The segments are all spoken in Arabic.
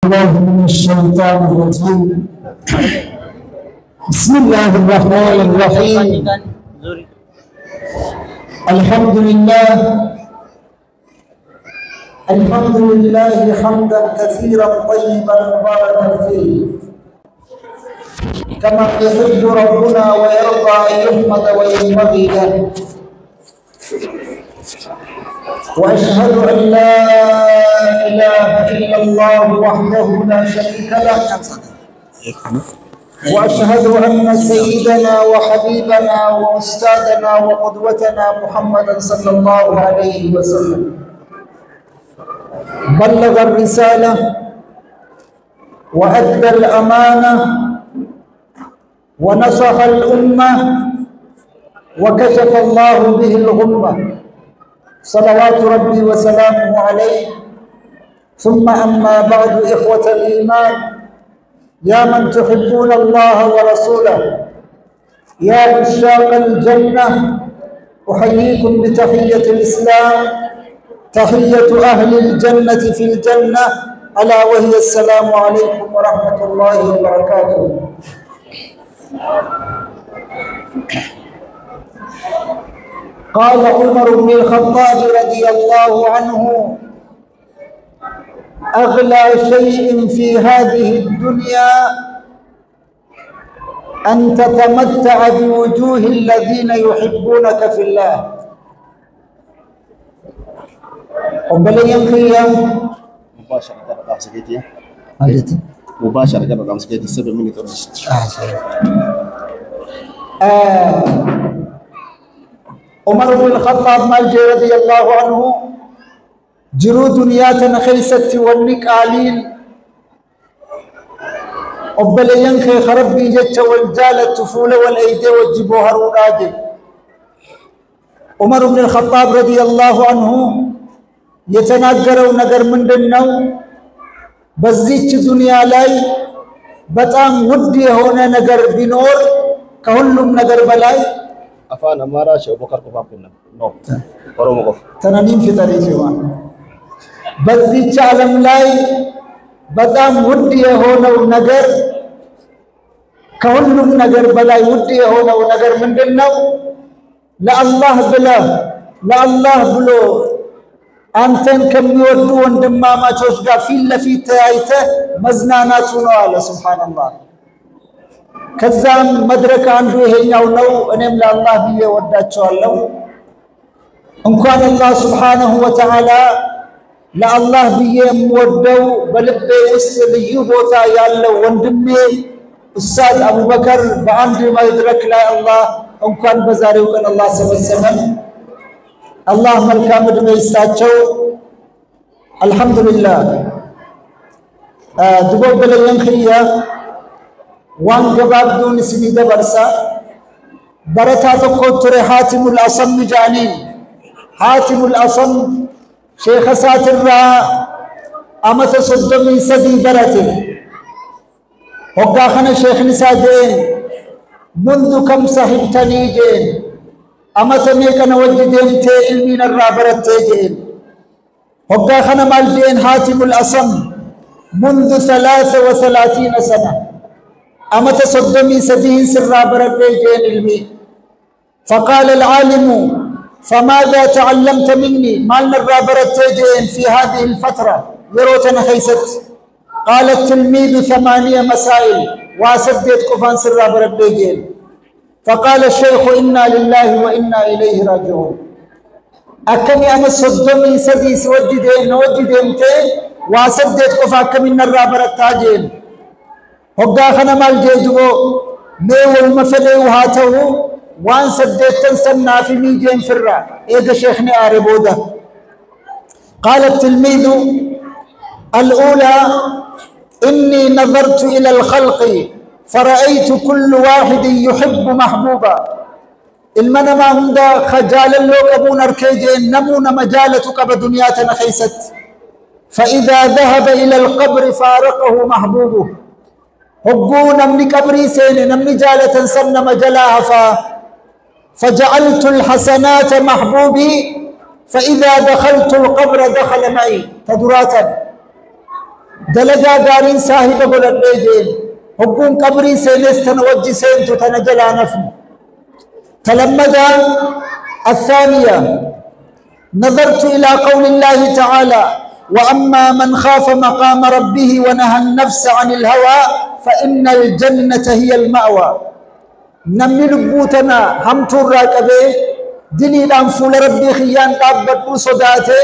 الله من الشيطان الرجيم. بسم الله الرحمن الرحيم. الحمد لله حمدا كثيرا طيبا مباركا فيه كما يحب ربنا ويرضى أن يحمد وينبغي له. وأشهد أن لا إله إلا الله وحده لا شريك له، وأشهد أن سيدنا وحبيبنا وأستاذنا وقدوتنا محمدا صلى الله عليه وسلم بلغ الرسالة وأدى الأمانة ونصح الأمة وكشف الله به الغمة، صلوات ربي وسلامه عليه. ثم أما بعد، إخوة الإيمان، يا من تحبون الله ورسوله، يا عشاق الجنة، أحييكم بتحية الإسلام، تحية أهل الجنة في الجنة، ألا وهي السلام عليكم ورحمة الله وبركاته. قال عمر بن الخطاب رضي الله عنه: أغلى شيء في هذه الدنيا أن تتمتع بوجوه الذين يحبونك في الله. وبلين خيام مباشرة قبل أمس كيتي 7 minutes. عمر بن الخطاب مالجي رضي الله عنه جرو دنياتنا خيست والنكالين وبلين خي خربي جت والجالة الطفولة والأيدي والجبوهر والراجل. عمر بن الخطاب رضي الله عنه يتناقروا نقر من دنو بزيت دنيا لاي بطام ودي هنا نقر بنور كهلم نقر بلاي أفان أمارا شو بكر كفافنا نو ورو مقف تنانين في طريقه بزيت عالم لاي بطام ودي هنا نقر كهلم نقر بلاي ودي هنا نقر من دنو لا الله بلا لا الله بلو أنتن كم يودو عندما ما تشجع في تايته مزنانات ونوال سبحان الله. كذام مدرك عنده هنا ونو أنم لا الله بيه ودات شوالو. إن كان الله سبحانه وتعالى لا الله بيه مودو بلبي وسليو بوتا يالو وندمي أستاذ أبو بكر بعند ما يدرك لا الله. إن كان بزاري وكان الله سبحانه الله ملكام دمي استاچو الحمد لله. دبو بلين خيا وان جباب دون سني دبرسا برتات قطر حاتم الأصم جانين. حاتم الأصم شيخ ساتر را أمت صدمي سدي برته وقاخنا شيخ نساجين منذ كم صحبتني جين أمتني كان وجدين تي علمين الرابرة تيجين وقا خنا مالجين حاتم الأصم منذ 33 سنة أمت صدمي سدين سر رابرة تيجين علمي. فقال العالم: فماذا تعلمت مني؟ مالنا الرابرة تيجين في هذه الفترة يروتنا خيست. قال التلميذ 8 مسائل واسدت كفان سر رابرة تيجين. فقال الشيخ: إنا لله وإنا إليه راجعون. أكمي أنا صدمي سديس وجدين تي واسدت كفا كمي الرابر التاجين هقا خنا مال جيجو ميو المفدي وهاته وان سدت تنسنا في ميجين فرا إيجا شيخني آربودا. قال التلميذ: الأولى إني نظرت إلى الخلق فرأيت كل واحد يحب محبوبا. المنما هم دا خجال اللو كبون اركيجين نمون مجالتك بدنياتنا خيست. فإذا ذهب إلى القبر فارقه محبوبه. هقونا من قبري سين نمي جالة سن مجلاها فجعلت الحسنات محبوبي فإذا دخلت القبر دخل معي تدراتا دلجا غارين صاحب قلدين حقون قبري سينس تنوجي سينتو تنجلا نفن تلمدا الثانية نظرت إلى قول الله تعالى وأما من خاف مقام ربه ونهى النفس عن الهوى فإن الجنة هي المأوى نمي لبوتنا هم تراكبه دلي الأنفول ربي خيان قابت صداته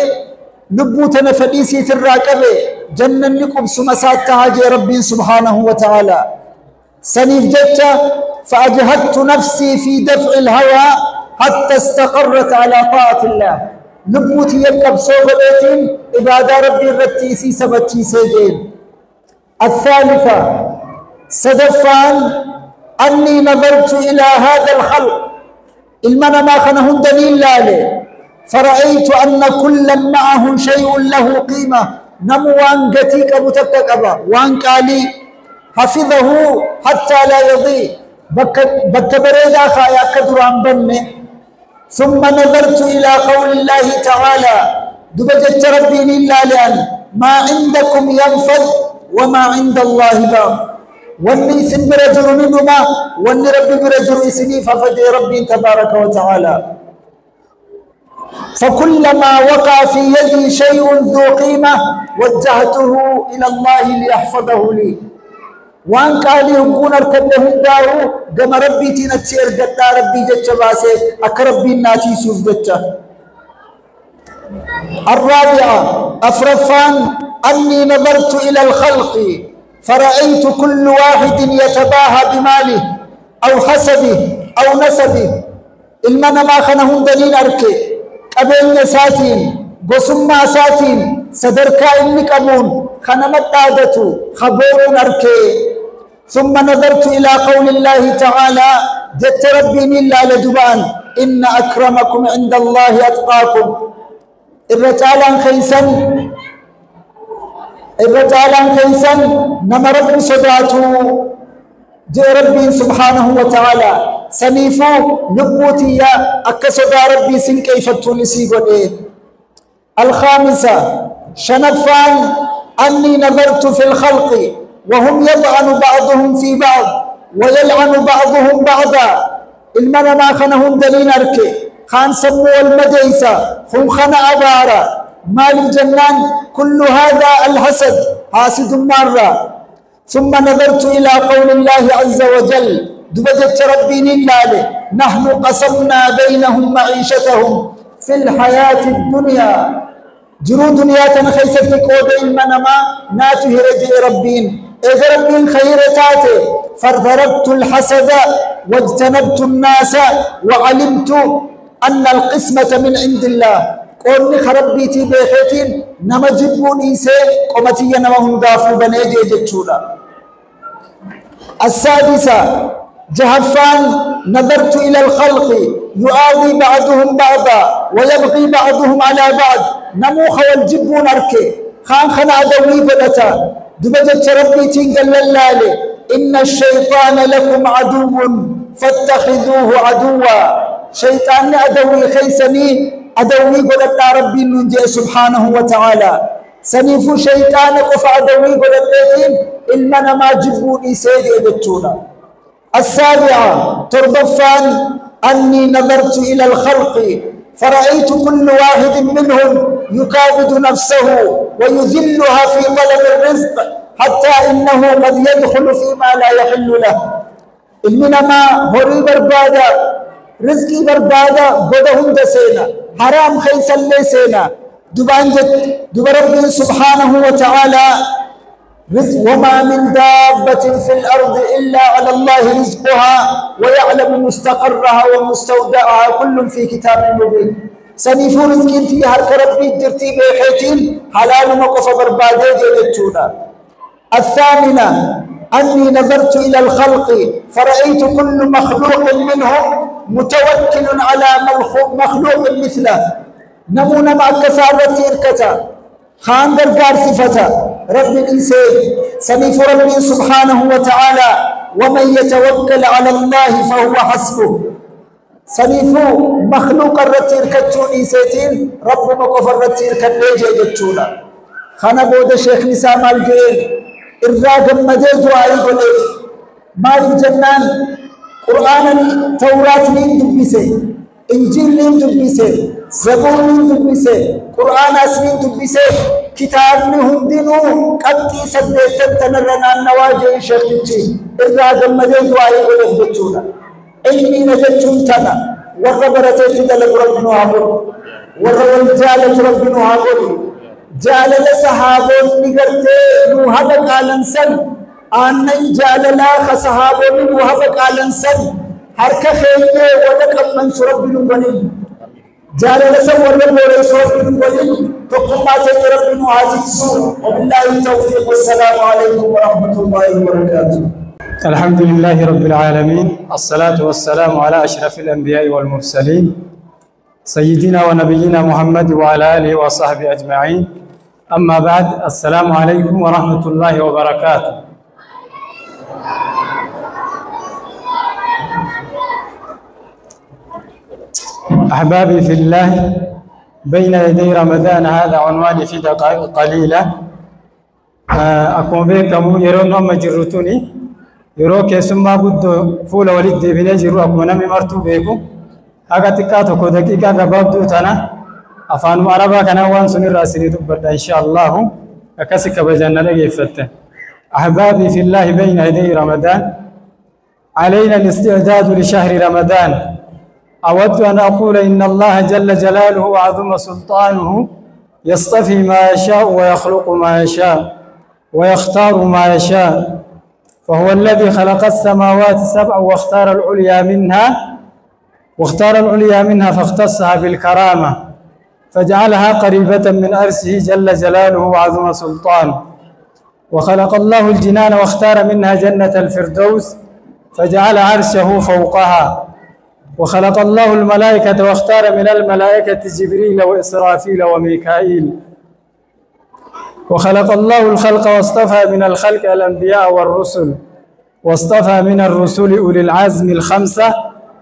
لبوتنا فديسي تراكبه جنة لكم سمسات تهاجي ربي سبحانه وتعالى سنيف جتا فأجهدت نفسي في دفع الهوى حتى استقرت على طاعة الله لبوتي يكب سوق بيتين إبادة ربي الرتيسي سبتي سيدين الثالثة صدفان أني نظرت إلى هذا الخلق المنا ما خنهم دليل لالي فرأيت أن كلا معه شيء له قيمة نمو وانقتيك متككبا وانقالي حفظه حتى لا يضيع بك بريدا خايا كدران بني ثم نظرت إلى قول الله تعالى دبجت ربي إلا لأن ما عندكم ينفد وما عند الله باق واني سن برجل منهما واني ربي برجل اسمي ففدي ربي تبارك وتعالى فكلما وقع في يدي شيء ذو قيمة وجهته إلى الله ليحفظه لي وان قال يكون اركب له داو كما ربي تنتشر جدا ربي جتش باسه اكربي ناتي سوف جتش الرابعة أفرفان أني نظرت إلى الخلق فرأيت كل واحد يتباهى بماله أو حسبه أو نسبه المنا ما خنهم دليل أركي قبل ساتين قسم ساتين صدركا إنك أبون خنمت عادته خبور أركي ثم نظرت إلى قول الله تعالى جت ربي إلا لدبان إن أكرمكم عند الله أتقاكم الرجال خيسا نما رب صداته جاء ربي سبحانه وتعالى سنيفو نبوتي يا أكسد ربي سن كيف تونسي قده الخامسة شنفان أني نظرت في الخلق وهم يطعن بعضهم في بعض ويلعن بعضهم بعضا المنا ما خنهم دليل أركي خان سمو المديسة هم خنا أبارا مال الجنان كل هذا الحسد حاسد مرة ثم نظرت إلى قول الله عز وجل دبجت ربي لله نحن قسمنا بينهم معيشتهم في الحياة الدنيا جرو دنيا تنخيست كود المنما ناتو هرجي ربين إذا ربين خيرتاته فضربت الحسد واجتنبت الناس وعلمت أن القسمة من عند الله قولني خربيتي بيخيتين نما جبون إيسي قمتي نما هم دافو بنيجي جتشولا السادسة جهفان نظرت إلى الخلق يؤاوي بعضهم بعضا ويبغي بعضهم على بعض نموخ والجبون أركي خان خنا دوي بلتا دبجت ربيتين قال لله إن الشيطان لكم عدو فاتخذوه عدوا شيطان أدوي خيسني أدوي قلت ربي ننجي سبحانه وتعالى سنيف شيطان قف أدوي قلت إلمنا ما جبوني سيدي بتونا السابعة ترضفان أني نظرت إلى الخلق فرأيت كل واحد منهم يكابد نفسه ويذلها في طلب الرزق حتى إنه قد يدخل فيما لا يحل له إنما هري بربادا رزقي بربادا بدهم دسينا حرام خيسا ليسينا دب ربي سبحانه وتعالى وما من دابة في الأرض إلا على الله رزقها ويعلم مستقرها ومستودعها كل في كتاب مبين سنيف رزقي انتي هرك ربي جرتي بيخيتين حلال مقف بربادي جيدتونا الثامنة أني نظرت إلى الخلق فرأيت كل مخلوق منهم متوكل على مخلوق مثله نمونا مع كسارة إركتا خان درقار صفتا رب الإنسان سنيف ربي سبحانه وتعالى ومن يتوكل على الله فهو حسبه سنيفو مخلوق الرتير كتون إنساتين رب مقف الرتير كالنيجي جتونا خنا بود شيخ نساء مالجين الراقم مديد وعيد وليف مال الجنان قرآن توراة مين دبسه إنجيل مين دبسه زبور مين دبسه قرآن أسمين دبسه كتاب منهم دينه قبتي سديت تنرنا النواجه شيختي الراقم مديد وعيد وليف بجونا علمي نجتون تنا وربرتي تدل ربنا عبد ورجالة ربنا عبد جعل لصحابون نغرتي نوحة قالنسن آنن جعل لاخ صحابون نوحة قالنسن حركة خيئة ودقم منصر ربنا ولي جعل لصور ورئيس ربنا ولي تقمات ربنا عزيزو وبالله التوفيق والسلام عليكم ورحمة الله وبركاته. الحمد لله رب العالمين، الصلاة والسلام على أشرف الأنبياء والمرسلين سيدنا ونبينا محمد وعلى آله وصحبه أجمعين. أما بعد، السلام عليكم ورحمة الله وبركاته. أحبابي في الله، بين يدي رمضان هذا عنواني في دقائق قليلة. أكون بكم يرون مجرتوني يروك يسمى بود فول ولد بنجرو أكون نمي مرتو بيكو أكتكاتو كودكيكا قبابدو تنا أفان عربا كان وان سني راسني تبدا إن شاء الله أكسك بجنة لجيفته. أحبابي في الله، بين يدي رمضان علينا الاستعداد لشهر رمضان. أود أن أقول إن الله جل جلاله وعظم سلطانه يصطفي ما يشاء ويخلق ما يشاء ويختار ما يشاء، فهو الذي خلق السماوات سبع واختار العليا منها فاختصها بالكرامة فجعلها قريبة من أرسه جل جلاله وعظم سلطانه. وخلق الله الجنان واختار منها جنة الفردوس فجعل عرشه فوقها. وخلق الله الملائكة واختار من الملائكة جبريل وإسرافيل وميكائيل. وخلق الله الخلق واصطفى من الخلق الأنبياء والرسل، واصطفى من الرسل أولي العزم الخمسة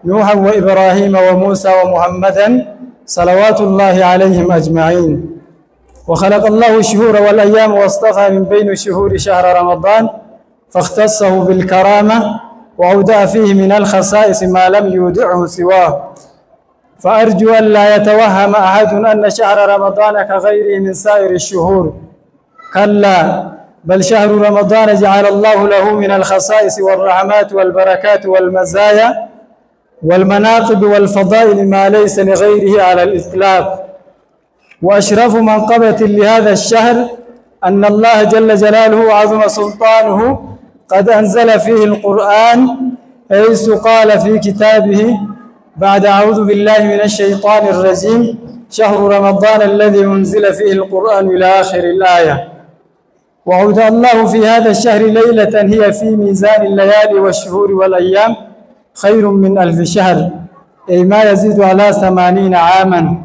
نوحا وإبراهيم وموسى ومحمدا صلوات الله عليهم أجمعين. وخلق الله الشهور والأيام واصطفى من بين الشهور شهر رمضان فاختصه بالكرامة وأودع فيه من الخصائص ما لم يودعه سواه. فأرجو أن لا يتوهم أحد أن شهر رمضان كغيره من سائر الشهور، كلا، بل شهر رمضان جعل الله له من الخصائص والرحمات والبركات والمزايا والمناقب والفضائل ما ليس لغيره على الإطلاق. وأشرف منقبة لهذا الشهر أن الله جل جلاله وعظم سلطانه قد أنزل فيه القرآن، حيث قال في كتابه بعد أعوذ بالله من الشيطان الرجيم: شهر رمضان الذي أنزل فيه القرآن إلى آخر الآية. وعود الله في هذا الشهر ليلة هي في ميزان الليالي والشهور والأيام خير من 1000 شهر، أي ما يزيد على 80 عاما.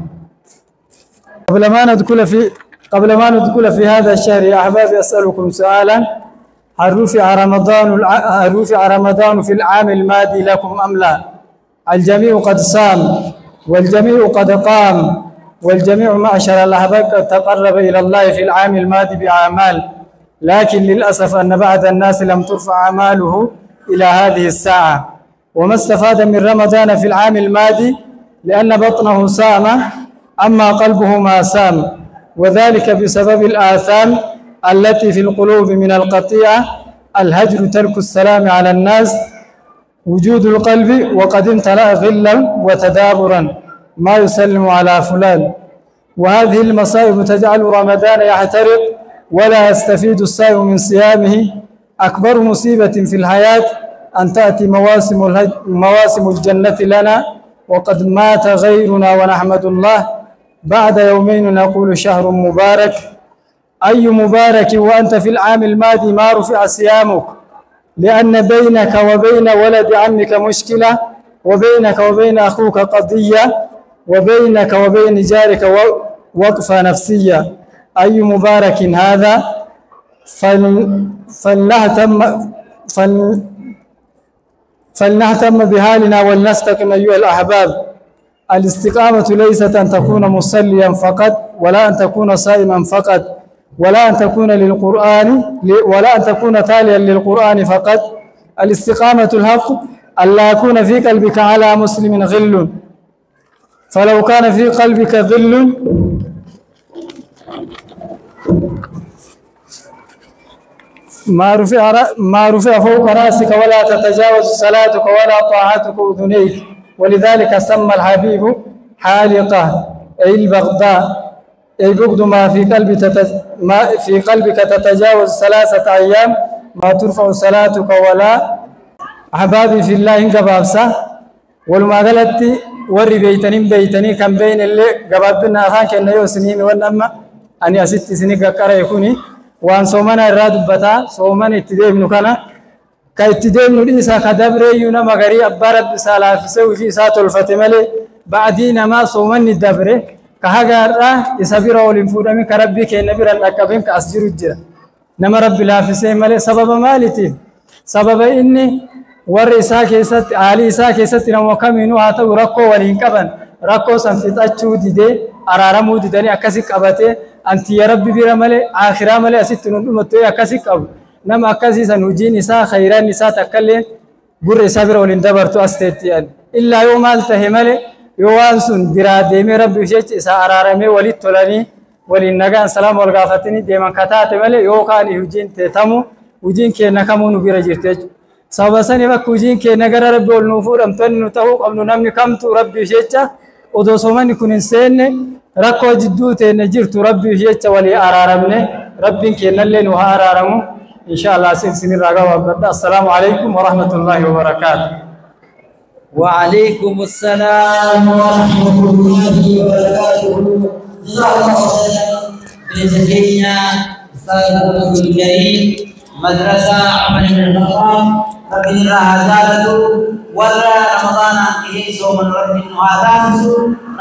قبل ما ندخل في هذا الشهر يا أحبابي، أسألكم سؤالا: هل رفع رمضان في العام الماضي لكم أم لا؟ الجميع قد صام والجميع قد قام والجميع معشر الأحباب قد تقرب إلى الله في العام الماضي بأعمال، لكن للأسف أن بعض الناس لم ترفع أعماله إلى هذه الساعة. وما استفاد من رمضان في العام الماضي لأن بطنه صام أما قلبه ما صام، وذلك بسبب الآثام التي في القلوب من القطيعة، الهجر، ترك السلام على الناس، وجود القلب وقد امتلأ غلا وتدابرا ما يسلم على فلان. وهذه المصائب تجعل رمضان يحترق ولا يستفيد الصائم من صيامه. أكبر مصيبة في الحياة أن تأتي مواسم الجنة لنا وقد مات غيرنا، ونحمد الله بعد يومين نقول شهر مبارك. أي مبارك وأنت في العام الماضي ما رفع صيامك، لأن بينك وبين ولد عمك مشكلة، وبينك وبين أخوك قضية، وبينك وبين جارك وقفة نفسية. أي مبارك هذا؟ فلنهتم بحالنا ولنستقم أيها الأحباب. الاستقامة ليست أن تكون مصليا فقط ولا أن تكون صائما فقط، ولا أن تكون تاليا للقرآن فقط. الاستقامة الحق ألا يكون في قلبك على مسلم غل، فلو كان في قلبك غل ما رفع فوق رأسك ولا تتجاوز صلاتك ولا طاعتك أذنيك. ولذلك سمى الحبيب حالقة أي البغضاء، أي بغض ما في قلبك تتجاوز 3 أيام ما ترفع صلاتك ولا. أحبابي في الله إن قبابسة ولما قالت وري بيتني كان بين اللي قبابنا أخان كأنه يوسنين وانما أني أسيت سنين قرأ يكوني وان صومنا الراد بتا صومنا اتدام نكنا كاتدام نريسا كدبر يونا مغري أبارد بسالة في سوي سات الفتملي بعدين ما صومني الدبر كهجرة يسافر أولين فورامي كربي كأنبي رنكابين كأسجر الجرا نما رب الله في سيملي سبب مالتي سبب إني ورئيسا كيست عاليسا كيست نموكمينو هاتو ركو ولينكبن ركو سنفتاتشو دي أرارمو دي أكاسيك أباتي أنت يا ربي بيرا مالي آخرا مالي أسيت نمتو أكاسيك أب نما أكاسي سنوجي نساء خيران نساء تكلين بر إسابر ولندبرتو أستيتيان إلا يوم التهمالي يوانسون براديمي ربي وشيش إسا أرارمي ولي تولاني ولي النغان سلام والغافتني ديمان كتاتي مالي يوكاني هجين تتامو وجين كي نكامو نبير جيرتيج سابساني بك وجين كي نغر ربي والنفور أمتن نتاوق أمنو نمني كمتو ربي وشيش ودو سوماني كنين سيني ركو جدوتي نجيرتو ربي وشيش ولي أرارمني ربي كي نلين وها أرارمو إن شاء الله سلسلة رقابة بدأ. السلام عليكم ورحمة الله وبركاته. وعليكم السلام ورحمة الله وبركاته. برزقنا أستاذ الكريم مدرسة عمل النظام ربنا هزالته ولا رمضان أنتهي صوم ربنا هذا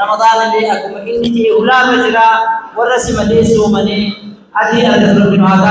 رمضان اللي أكو مكينتي ولا مجرى ورسم لي صومني هذه ربنا هذا